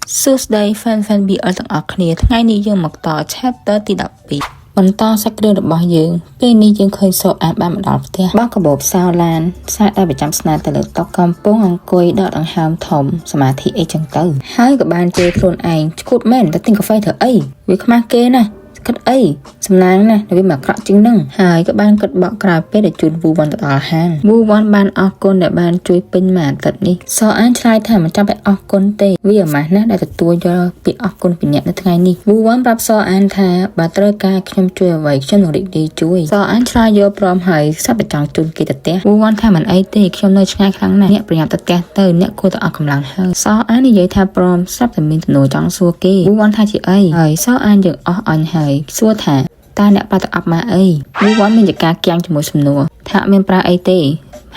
Tuesday fan bị ở tầng ọc nàyថ្ងៃនេះយើងមកត chapter ទី 12 បន្តសាច់រឿងរបស់យើងពេលនេះយើងឃើញសូអានបានមកដល់ផ្ទះបោះកាបូបសោឡានសាដែលប្រចាំស្នាទៅលើតុកំពុងអង្គុយដកដង្ហើមធំសមាធិអីចឹងទៅហើយក៏បានជេរខ្លួនឯងឈួតមែនតែទិញកាហ្វេធ្វើអីវាខ្មាស់គេណាគិតអីសំឡាងណាវាមកអាក្រក់ជាងនឹងហើយក៏បានគិតបកក្រោយពេលដែលជូនវូវ៉ាន់ទៅដល់ហាងវូវ៉ាន់បានអរគុណដែលបានជួយពេញមួយអាទិត្យនេះសអានឆ្លើយថាមិនចាំបាច់អរគុណទេវាអាម៉ាស់ណាស់ដែលទទួលយកពីអរគុណពីអ្នកនៅថ្ងៃនេះវូវ៉ាន់ប្រាប់សអានថាបើត្រូវការខ្ញុំជួយអ្វីខ្ញុំនឹងរីករាយជួយសអានឆ្លើយយកព្រមហើយសាប់តែចង់ជូនគេទៅផ្ទះវូវ៉ាន់ថាមិនអីទេខ្ញុំនៅឆ្ងាយខ្លាំងណាស់អ្នកប្រញាប់ទៅផ្ទះទៅអ្នកគួរតែអស់កម្លាំងហើយសអាននិយាយថាព្រមស្រាប់តែមានទំនួលចង់សួរគេវូវ៉ាន់ថាជាអីហើយសអានយើងអស់អញហើយសួរថាតើអ្នកប្រតិអប់មកអីវូវ៉ាន់មានចការគៀងជាមួយសំណួរថាមានប្រើអីទេ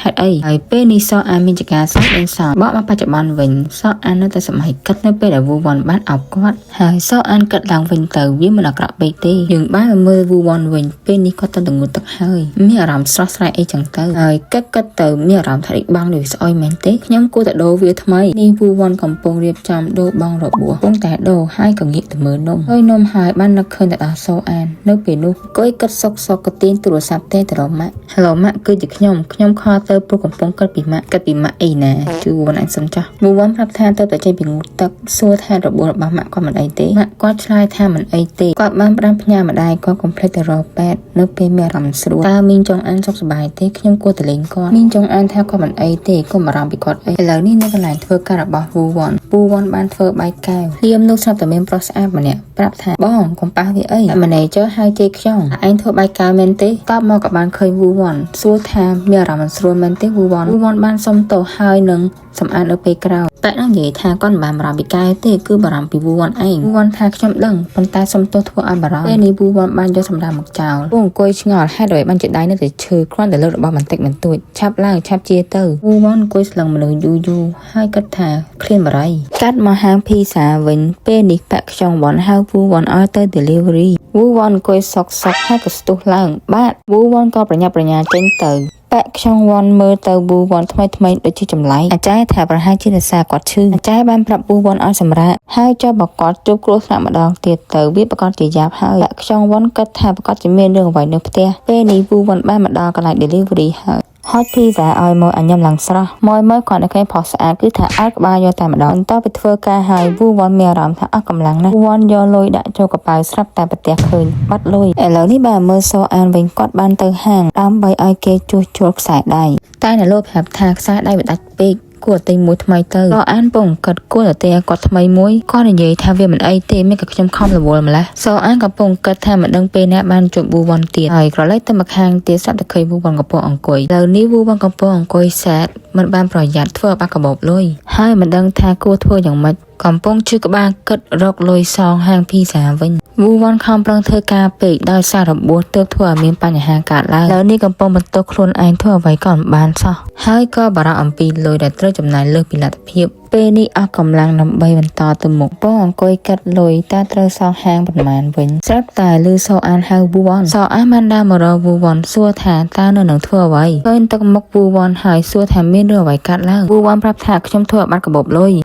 ហេតុអីហើយពេលនេះសអានមានចការសោកដេញសោកបកមកបច្ចុប្បន្នវិញសអាននៅតែសម័យគិតនៅពេលដែលវូវ៉ាន់បានអោបគាត់ហើយសអានគិតឡើងវិញទៅវាមិនអាក្រក់ពេកទេយើងបានមើលវូវ៉ាន់វិញពេលនេះគាត់ទៅងូតទឹកហើយមានអារម្មណ៍ស្រស់ស្រាយអីចឹងទៅហើយគិតទៅមានអារម្មណ៍ថារីកបាំងដូចស្អុយមែនទេខ្ញុំគួរតែដូរវាថ្មីនេះវូវ៉ាន់កំពុងរៀបចំដូរបងរបួសកំពុងតែដូរហើយក៏ងាកទៅមើលនំហើយនំហើយបាននឹកឃើញតែដល់សអាននៅពេលនោះក៏គិតសុកក៏ទាញទូរស័ព្ទទេទៅរកម៉ាក់ Hello ម៉ាក់គឺជាខ្ញុំខលទៅព្រោះកំពុងគិតពីម៉ាក់អីណាជួនអញសុំចាស់វូវ៉ាន់ប្រាប់ថាទៅតែចេញពីងូតទឹកសួរថារបួសរបស់ម៉ាក់គាត់មិនអីទេម៉ាក់គាត់ឆ្លើយថាមិនអីទេគាត់បានផ្ដាំផ្ញើម្ដាយគាត់កុំភ្លេចទៅរកពេទ្យនៅពេលមានអារម្មណ៍ស្រួលតើមីងចុងអានសុខសប្បាយទេខ្ញុំគួរទៅលេងគាត់មីងចុងអានថាគាត់មិនអីទេកុំបារម្ភពីគាត់អីឥឡូវនេះនៅកន្លែងធ្វើការរបស់វូវ៉ាន់បានធ្វើបាយកែវភ្លាមនោះស្រាប់តែមានប្រុសស្អាតម្នាក់ប្រាប់ថាបងកុំប៉ះវាអីម៉ាណេជ័រហៅជេខ្ញុំឯងធ្វើបាយកែវមែនទេតបមកក៏បានឃើញវូវ៉ាន់សួរថាមានអារម្មណ៍ស្រួលមែនទេវូវ៉ាន់បានសុំទោសហើយនឹងសម្អាតនៅពេលក្រោយតែនឹងនិយាយថាគាត់មិនបានបារម្ភពីកែវទេគឺបារម្ភពីវូវ៉ាន់ឯងវូវ៉ាន់ថាខ្ញុំដឹងប៉ុន្តែសុំទោសធ្វើឲ្យបារម្ភពេលនេះវូវ៉ាន់បានយកសម្រាប់មកចោលពងអង្គុយឆ្ងល់ហេតុអ្វីបានជាដៃនៅតែឈឺគ្រាន់តែលើករបស់បន្តិចបន្តួចឆាប់ឡើងឆាប់ជាទៅវូវ៉ាន់អង្គុយស្លឹងមនុស្សយូរហើយគិតថាឃ្លានបារីកាត់មកហាងភីសាវិញពេលនេះប៉ាក់ខ្ចង់វ៉ាន់ហៅវូវ៉ាន់ឲ្យទៅ delivery វូវ៉ាន់អង្គុយសុកហើយក៏ស្ទុះឡើងបាទវូវ៉ាន់ក៏ប្រញាប់ប្រញាល់ចេញទៅប៉ាក់ខ្ញុំវ៉ាន់មើលទៅវូវ៉ាន់ថ្មីដូចជាចម្លែកអាចារ្យថាប្រហែលជាដោយសារគាត់ឈឺអាចារ្យបានប្រាប់វូវ៉ាន់ឲ្យសម្រាកហើយចុះបើគាត់ជួបគ្រោះថ្នាក់ម្ដងទៀតទៅវាប្រកាសជាយ៉ាប់ហើយប៉ាក់ខ្ញុំវ៉ាន់គិតថាប្រកាសជាមានរឿងអ្វីនៅផ្ទះពេលនេះវូវ៉ាន់បានមកដល់កន្លែង delivery ហើយហត់ភីសាឲ្យមើលអញញ៉ាំឡើងស្រស់មើលគាត់នៅឃើញផុសស្អាតគឺថាអើក្បាលយកតែម្ដងបន្តទៅធ្វើការហើយវូវ៉ាន់មានអារម្មណ៍ថាអស់កម្លាំងណាស់វូវ៉ាន់យកលុយដាក់ចូលកប៉ៅស្រាប់តែប្រទះឃើញបាត់លុយឥឡូវនេះបើមើលសូអានវិញគាត់បានទៅហាងដើម្បីឲ្យគេជួសជុលខ្សែដៃតែអ្នកលក់ប្រាប់ថាខ្សែដៃវាដាច់ពេកគួរតែមួយថ្មីទៅក៏អានពងកាត់គួរតែគាត់ថ្មីមួយគាត់និយាយថាវាមិនអីទេមិនក៏ខ្ញុំខំរវល់ម្ល៉េះសអានកំពុងកាត់ថាមិនដឹងពេលណាបានជួបវូវ៉ាន់ទៀតហើយក្រឡេកទៅមកខាងទៀតស្រាប់តែឃើញវូវ៉ាន់កំពុងអង្គុយឥឡូវនេះវូវ៉ាន់កំពុងអង្គុយសែតមិនបានប្រយ័ត្នធ្វើបាក់កាបូបលុយហើយមិនដឹងថាគួរធ្វើយ៉ាងម៉េចកំពុងជឿក្បាលគិតរកលុយសងហាងភីសាវិញវូវ៉ាន់ខំប្រឹងធ្វើការពេកដោយសាររបួសទើបធ្វើឲ្យមានបញ្ហាកើតឡើងឥឡូវនេះកំពុងបន្ទោសខ្លួនឯងធ្វើអ្វីក៏មិនបានសោះហើយក៏បារម្ភអំពីលុយដែលត្រូវចំណាយលើសពីលទ្ធភាពពេលនេះអស់កម្លាំងដើម្បីបន្តទៅមុខពងអង្គុយកាត់លុយតើត្រូវសងហាងប៉ុន្មានវិញស្រាប់តែឮសអានហៅវូវ៉ាន់សអានបានដើរមករកវូវ៉ាន់សួរថាតើនៅនឹងធ្វើអ្វីឃើញទឹកមុខវូវ៉ាន់ហើយសួរថាមានរឿងអ្វីកើតឡើងវូវ៉ាន់ប្រាប់ថាខ្ញុំធ្វើបាត់កាបូបលុយ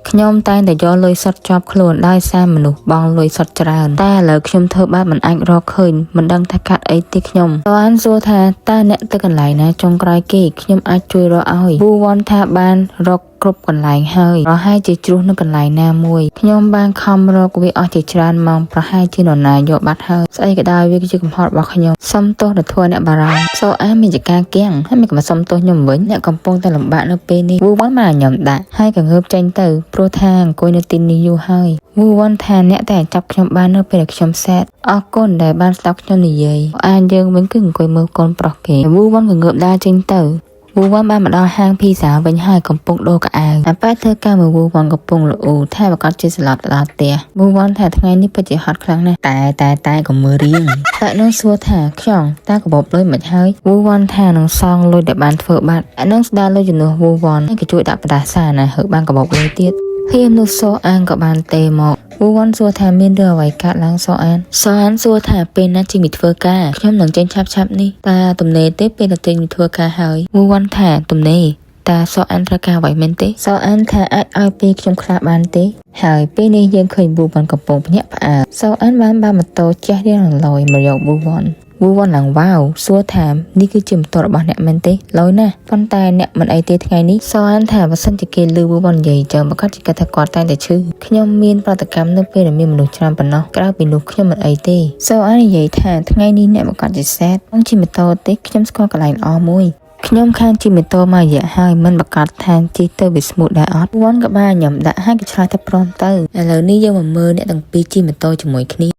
ខ្ញុំតែងតែយកលុយសុទ្ធជាប់ខ្លួនដោយសារមនុស្សបងលុយសុទ្ធច្រើនតែឥឡូវខ្ញុំធ្វើបាបមិនអាចរកឃើញមិនដឹងថាកាត់អីទេខ្ញុំសអានសួរថាតើអ្នកទៅកន្លែងណាចុងក្រោយគេខ្ញុំអាចជួយរកឲ្យវូវ៉ាន់ថាបានរកគ្រប់កន្លែងហើយប្រហែលជាជ្រុះនៅកន្លែងណាមួយខ្ញុំបានខំរកវាអស់ជាច្រើនម៉ោងប្រហែលជានរណាយកបាត់ហើយស្អីក៏ដោយវាគឺជាកំហុសរបស់ខ្ញុំសុំទោសដល់ធ្វើអ្នកបារម្ភសូអាមានចការគៀងហើយមិនក៏សុំទោសខ្ញុំវិញអ្នកកំពុងតែលំបាកនៅពេលនេះវូវ៉ាន់មកខ្ញុំដាក់ហើយក៏ងើបចេញទៅព្រោះថាអង្គុយនៅទីនេះយូរហើយវូវ៉ាន់ថាអ្នកតែចាប់ខ្ញុំបាននៅពេលដែលខ្ញុំសែតអរគុណដែលបានស្ដាប់ខ្ញុំនិយាយអានយើងវិញគឺអង្គុយមើលកូនប្រុសគេវូវ៉ាន់ក៏ងើបដើរចេញទៅវូវ៉ាន់បានមកដល់ហាងភីសាវិញហើយកំពុងដូរកៅអៅតែប៉ែធ្វើការមួយវូវ៉ាន់កំពុងលូថាប្រកាសជាស្លាប់ដល់ផ្ទះវូវ៉ាន់ថាថ្ងៃនេះពិតជាហត់ខ្លាំងណាស់តែក៏មើលរៀងតែនោះសួរថាខ្យងតើកាបូបលុយមិនហើយវូវ៉ាន់ថានឹងសងលុយដែលបានធ្វើបាត់អានឹងស្ដារលុយជំនួសវូវ៉ាន់ក៏ជួយដាក់ផ្ដាសាណាហើយបានកាបូបលុយទៀតហើយនោះសអានក៏បានទេមកវូវ៉ាន់សួរថាមានរឿងអ្វីកើតឡើងសអានសួរថាពេលណាចេញពីធ្វើការខ្ញុំនឹងចេញឆាប់នេះតើទំនេរទេពេលទៅចេញពីធ្វើការហើយវូវ៉ាន់ថាទំនេរ តាសអានត្រូវការអ្វីមែនទេសអានថាអាចឲ្យពេលខ្ញុំខ្លះបានទេហើយពេលនេះយើងឃើញប៊ូវ៉ាន់កំពុងភ្ញាក់ផ្អើលសអានបានម៉ូតូជះរៀងលយមកយកប៊ូវ៉ាន់ឡើងវ៉ាវសួរថានេះគឺជាម៉ូតូរបស់អ្នកមែនទេលយណាស់ប៉ុន្តែអ្នកមិនអីទេថ្ងៃនេះសអានថាបើសិនជាគេលឺប៊ូវ៉ាន់និយាយចឹងប្រកាសជាគាត់ថាគាត់តែងតែឈឺខ្ញុំមានប្រតិកម្មនៅពេលដែលមានមនុស្សច្រើនប៉ុណ្ណោះក្រៅពីនោះខ្ញុំមិនអីទេសអាននិយាយថាថ្ងៃនេះអ្នកប្រកាសជាសែតខ្ញុំជិះម៉ូតូទេខ្ញុំស្គាល់កន្លែងល្អមួយខ្ញុំខានជិះម៉ូតូមករយៈហើយមិនប្រកាសថាជិះទៅវាស្មូតដែរអត់វ៉ាន់ក៏បានខ្ញុំដាក់ឲ្យគេឆ្លើយថាព្រមទៅឥឡូវនេះយើងមកមើលអ្នកទាំងពីរជិះម៉ូតូជាមួយគ្នា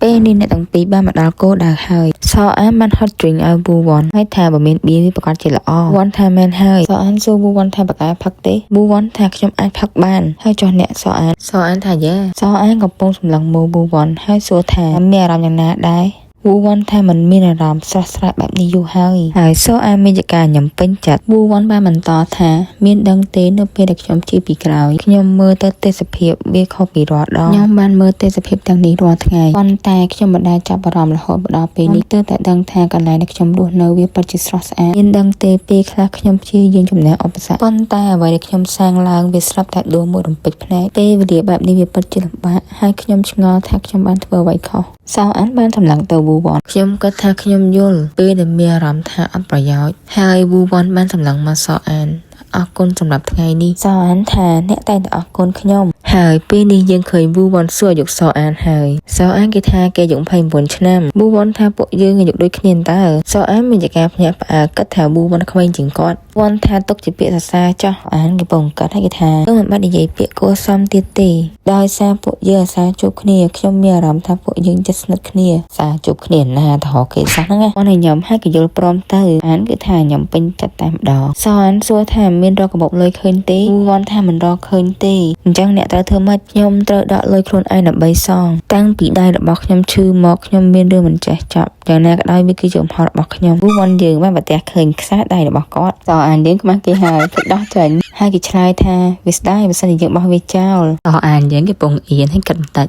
ពេលនេះអ្នកទាំងពីរបានមកដល់គោលដៅហើយសអានបានហត់ជ្រិញឲ្យប៊ូវ៉ាន់ហើយថាបើមានបៀវាប្រកាសជាល្អវ៉ាន់ថាមែនហើយសអានសួរប៊ូវ៉ាន់ថាបកែផឹកទេប៊ូវ៉ាន់ថាខ្ញុំអាចផឹកបានហើយចុះអ្នកសអានថាយ៉ាសអានកំពុងសម្លឹងមើលប៊ូវ៉ាន់ហើយសួរថាមានអារម្មណ៍យ៉ាងណាដែរប៊ូវ៉ាន់ថាมันមានអារម្មណ៍ស្រស់ស្រាយបែបនេះយូរហើយសអានមានចការញ៉ាំពេញចិត្តប៊ូវ៉ាន់បានបន្តថាមានដឹងទេនៅពេលដែលខ្ញុំជិះពីក្រោយខ្ញុំមើលទៅទេសភាពវាខុសពីរាល់ដងខ្ញុំបានមើលទេសភាពទាំងនេះរាល់ថ្ងៃប៉ុន្តែខ្ញុំមិនដែលចាប់អារម្មណ៍រហូតដល់ពេលនេះទើបតែដឹងថាកន្លែងដែលខ្ញុំរស់នៅវាពិតជាស្រស់ស្អាតមានដឹងទេពេលខ្លះខ្ញុំព្យាយាមជំនះឧបសគ្គប៉ុន្តែអ្វីដែលខ្ញុំសាងឡើងវាស្រាប់តែដួលមួយរំពេចភ្នែកពេលវេលាបែបនេះវាពិតជាលំបាកហើយខ្ញុំឆ្ងល់ថាខ្ញុំបានធ្វើអ្វីខុសសៅអានបានសម្លឹងទៅប៊ូវ៉ាន់ខ្ញុំគិតថាខ្ញុំយល់ពេលដែលមានអារម្មណ៍ថាអត់ប្រយោជន៍ហើយប៊ូវ៉ាន់បានសម្លឹងមកសអានអរគុណសម្រាប់ថ្ងៃនេះសអានថាអ្នកតែងតែអរគុណខ្ញុំហើយពេលនេះយើងឃើញប៊ូវ៉ាន់សួរអាយុសអានហើយសអានគេថាគេអាយុ29ឆ្នាំប៊ូវ៉ាន់ថាពួកយើងអាយុដូចគ្នាតើសអានមានចការភ្ញាក់ផ្អើលគិតថាប៊ូវ៉ាន់ក្មេងជាងគាត់វ៉ាន់ថាទុកជាពាក្យសរសើរចោះអានគេពងកាត់ឲ្យគេថាមិនបាច់និយាយពាក្យគួរសមទៀតទេដោយសារពួកយើងអាសាជួបគ្នាខ្ញុំមានអារម្មណ៍ថាពួកយើងជិតស្និទ្ធគ្នាសារជួបគ្នាណាទៅរកគេសោះហ្នឹងគាត់ឲ្យញ៉ាំឲ្យគេយល់ព្រមទៅអានគឺថាញ៉ាំពេញចិត្តតែម្ដងសអានសួរថាមានរកកាបូបលុយឃើញទេវ៉ាន់ថាមិនរកឃើញទេអញ្ចឹងអ្នកត្រូវធ្វើម៉េចខ្ញុំត្រូវដកលុយខ្លួនឯងដើម្បីសងតាំងពីដៃរបស់ខ្ញុំឈឺមកខ្ញុំមានរឿងមិនចេះចប់យ៉ាងណាក៏ដោយវាគឺជាកំហុសរបស់ខ្ញុំវ៉ាន់យើងបានប្រទះឃើញខ្សែដៃរបស់គាត់សអានយើងខ្មាស់គេហើយភ្លេចដោះចេញហើយគេឆ្លើយថាវាស្ដាយបើសិនជាយើងបោះវាចោលអានយើងគេពងអៀនឲ្យគិតបន្តិច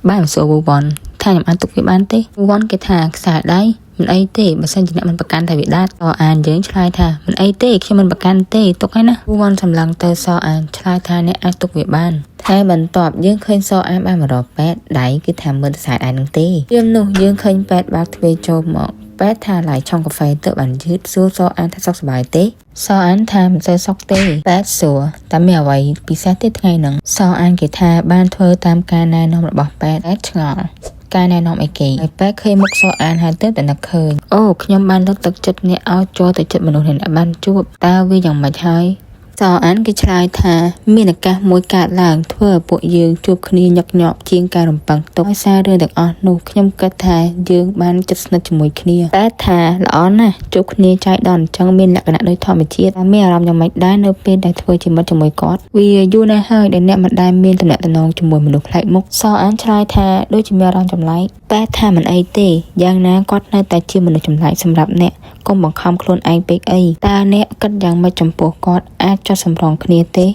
បានសួរវ៉ាន់ថាខ្ញុំអាចទុកវាបានទេវ៉ាន់គេថាខ្សែដៃមិនអីទេបើសិនជាអ្នកមិនប្រកាន់តែវាដាច់អានយើងឆ្លើយថាមិនអីទេខ្ញុំមិនប្រកាន់ទេទុកហើយណាវ៉ាន់សម្លឹងទៅអានឆ្លើយថាអ្នកអាចទុកវាបានតែបន្ទាប់យើងឃើញអានបានមករកពេទ្យដៃគឺថាមើលទៅខ្សែដៃនឹងទេយមនោះយើងឃើញពេទ្យបើកទ្វារចូលមកពេទ្យថាឡាយឆុងកាហ្វេទៅបានយឺតសួរអានថាសុខសប្បាយទេសអានថាមិនសូវសុខទេពេទ្យសួរតែមានអ្វីពិសេសទេថ្ងៃហ្នឹងអានគេថាបានធ្វើតាមការណែនាំរបស់ពេទ្យឆ្ងល់ការណែនាំអីគេហើយពេទ្យឃើញមុខអានហើយទៅតែនឹកឃើញអូខ្ញុំបានលើកទឹកចិត្តអ្នកឲ្យចូលទៅចិត្តមនុស្សអ្នកបានជួបតើវាយ៉ាងម៉េចហើយអានគេឆ្លើយថាមានឱកាសមួយកើតឡើងធ្វើឲ្យពួកយើងជួបគ្នាញឹកញាប់ជាងការរំពឹងទុកដោយសាររឿងទាំងអស់នោះខ្ញុំគិតថាយើងបានជិតស្និទ្ធជាមួយគ្នាតែថាល្អណាស់ជួបគ្នាចៃដន្យអញ្ចឹងមានលក្ខណៈដូចធម្មជាតិតែមានអារម្មណ៍យ៉ាងម៉េចដែរនៅពេលដែលធ្វើជាមិត្តជាមួយគាត់វាយូរណាស់ហើយដែលអ្នកមិនដែលមានទំនាក់ទំនងជាមួយមនុស្សប្លែកមុខអានឆ្លើយថាដូចជាមានអារម្មណ៍ចម្លែកតែថាមិនអីទេយ៉ាងណាគាត់នៅតែជាមនុស្សចម្លែកសម្រាប់អ្នកកុំបង្ខំខ្លួនឯងពេកអីតើអ្នកគិតយ៉ាងម៉េចចំពោះគាត់អាចចុះសម្រងគ្នាទេ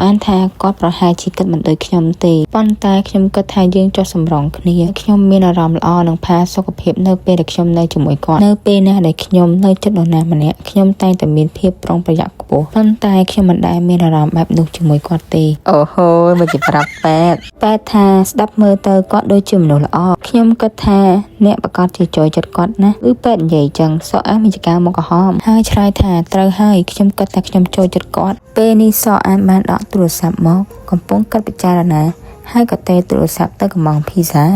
អានថាគាត់ប្រហែលជាគិតមិនដូចខ្ញុំទេប៉ុន្តែខ្ញុំគិតថាយើងចុះសម្រងគ្នាខ្ញុំមានអារម្មណ៍ល្អនិងផាសុខភាពនៅពេលដែលខ្ញុំនៅជាមួយគាត់នៅពេលណាដែលខ្ញុំនៅជិតនរណាម្នាក់ខ្ញុំតែងតែមានភាពប្រុងប្រយ័ត្នខ្ពស់ប៉ុន្តែខ្ញុំមិនដែលមានអារម្មណ៍បែបនោះជាមួយគាត់ទេអូហូមិនជាប្រាប់ពេទ្យថាស្ដាប់មើលទៅគាត់ដូចជាមនុស្សល្អខ្ញុំគិតថាអ្នកប្រកាសជាចូលចិត្តគាត់ណាគឺពេទ្យនិយាយចឹងអានមានចការមកក្រហមហើយឆ្លើយថាត្រូវហើយខ្ញុំគិតថាខ្ញុំចូលចិត្តគាត់ពេលនេះអានបានដកទូរស័ព្ទមកកំពុងគិតពិចារណាហើយក៏ទេទូរស័ព្ទទៅកំងភីហ្សា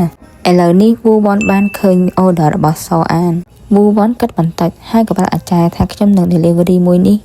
ឥឡូវនេះវ៉ូវ៉ាន់បានឃើញអូដឺរបស់អានវ៉ូវ៉ាន់គិតបន្តិចហើយក៏ប្រាប់អាចារ្យថាខ្ញុំនឹង delivery មួយនេះ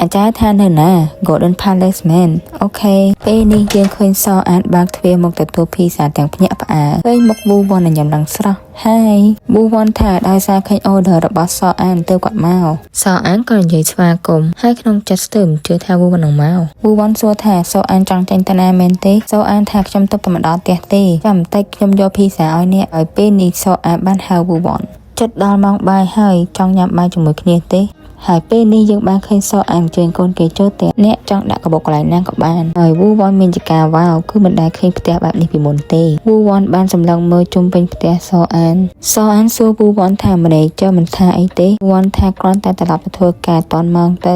អាចារ្យថានៅណា Golden Palace Man អូខេពេលនេះយើងឃើញសអានបើកទ្វារមកទទួលភីសាទាំងភ្ញាក់ផ្អើលឃើញមុខវូវ៉ាន់ញ៉ាំឡើងស្រស់ហើយវូវ៉ាន់ថាដោយសារឃើញ order របស់សអានទៅគាត់មកសអានក៏និយាយស្វាគមន៍ហើយក្នុងចិត្តស្ទើរមិនជឿថាវូវ៉ាន់នឹងមកវូវ៉ាន់សួរថាសអានចង់ចេញទៅណាមែនទេសអានថាខ្ញុំទៅតែម្ដងផ្ទះទេចាំបន្តិចខ្ញុំយកភីសាឲ្យអ្នកឲ្យពេលនេះសអានបានហៅវូវ៉ាន់ចិត្តដល់ម៉ោងបាយហើយចង់ញ៉ាំបាយជាមួយគ្នាទេហើយពេលនេះយើងបានឃើញសអានជើញកូនគេចូលផ្ទះអ្នកចង់ដាក់កាបូបកន្លែងណាក៏បានហើយវូវ៉ាន់មានចការវ៉ាវគឺមិនដែលឃើញផ្ទះបែបនេះពីមុនទេវូវ៉ាន់បានសម្លឹងមើលជុំវិញផ្ទះសអានសសួរវូវ៉ាន់ថាម្នាក់ចុះមិនថាអីទេវ៉ាន់ថាគ្រាន់តែត្រឡប់ទៅធ្វើការតនម៉ោងទៅ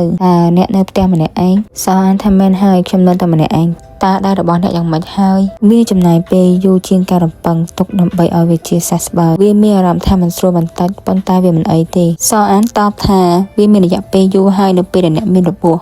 អ្នកនៅផ្ទះម្នាក់ឯងសអានថាមែនហើយខ្ញុំនៅតែម្នាក់ឯងតើដែររបស់អ្នកយ៉ាងម៉េចហើយវាចំណាយពេលយូរជាងការរំពឹងទុកដើម្បីឲ្យវាជាសះស្បើយវាមានអារម្មណ៍ថាមិនស្រួលបន្តិចប៉ុន្តែវាមិនអីទេសអានតបថាវាមានរយៈពេលយូរហើយនៅពេលដែលអ្នកមានរបួស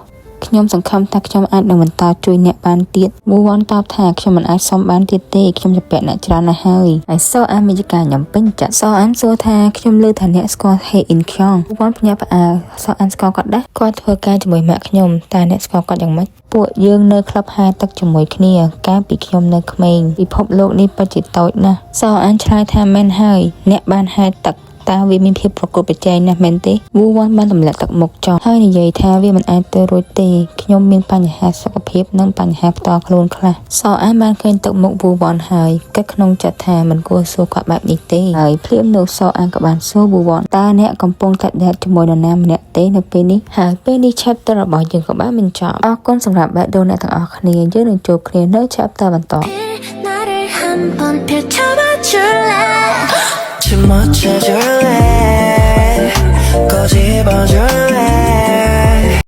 ខ្ញុំសង្ឃឹមថាខ្ញុំអាចនឹងបន្តជួយអ្នកបានទៀតវូវ៉ាន់តបថាខ្ញុំមិនអាចសុំបានទៀតទេខ្ញុំជាពាក់អ្នកច្រើនណាស់ហើយសអានមានការញ៉ាំពេញចិត្តសអានសួរថាខ្ញុំលើថាអ្នកស្គាល់ Hey In Kyung វូវ៉ាន់ភ្ញាក់ផ្អើលសអានស្គាល់គាត់ដែរគាត់ធ្វើការជាមួយម៉ាក់ខ្ញុំតែអ្នកស្គាល់គាត់យ៉ាងម៉េចពួកយើងនៅក្លឹបហែទឹកជាមួយគ្នាកាលពីខ្ញុំនៅក្មេងពិភពលោកនេះពិតជាតូចណាស់សអានឆ្លើយថាមែនហើយអ្នកបានហែទឹកតើវាមានភាពប្រកួតប្រជែងណាស់មែនទេវូវ៉ាន់បានទម្លាក់ទឹកមុខចោលហើយនិយាយថាវាមិនអាចទៅរួចទេខ្ញុំមានបញ្ហាសុខភាពនិងបញ្ហាផ្ទាល់ខ្លួនខ្លះសអានបានឃើញទឹកមុខវូវ៉ាន់ហើយគិតក្នុងចិត្តថាមិនគួរសួរគាត់បែបនេះទេហើយភ្លាមនោះសអានក៏បានសួរវូវ៉ាន់តើអ្នកកំពុងតែដេតជាមួយនរណាម្នាក់ទេនៅពេលនេះហើយពេលនេះ chapter របស់យើងក៏បានបញ្ចប់អរគុណសម្រាប់បេះដូងអ្នកទាំងអស់គ្នាយើងនឹងជួបគ្នានៅ chapter បន្ត 멋져줄래 꼬집어줄래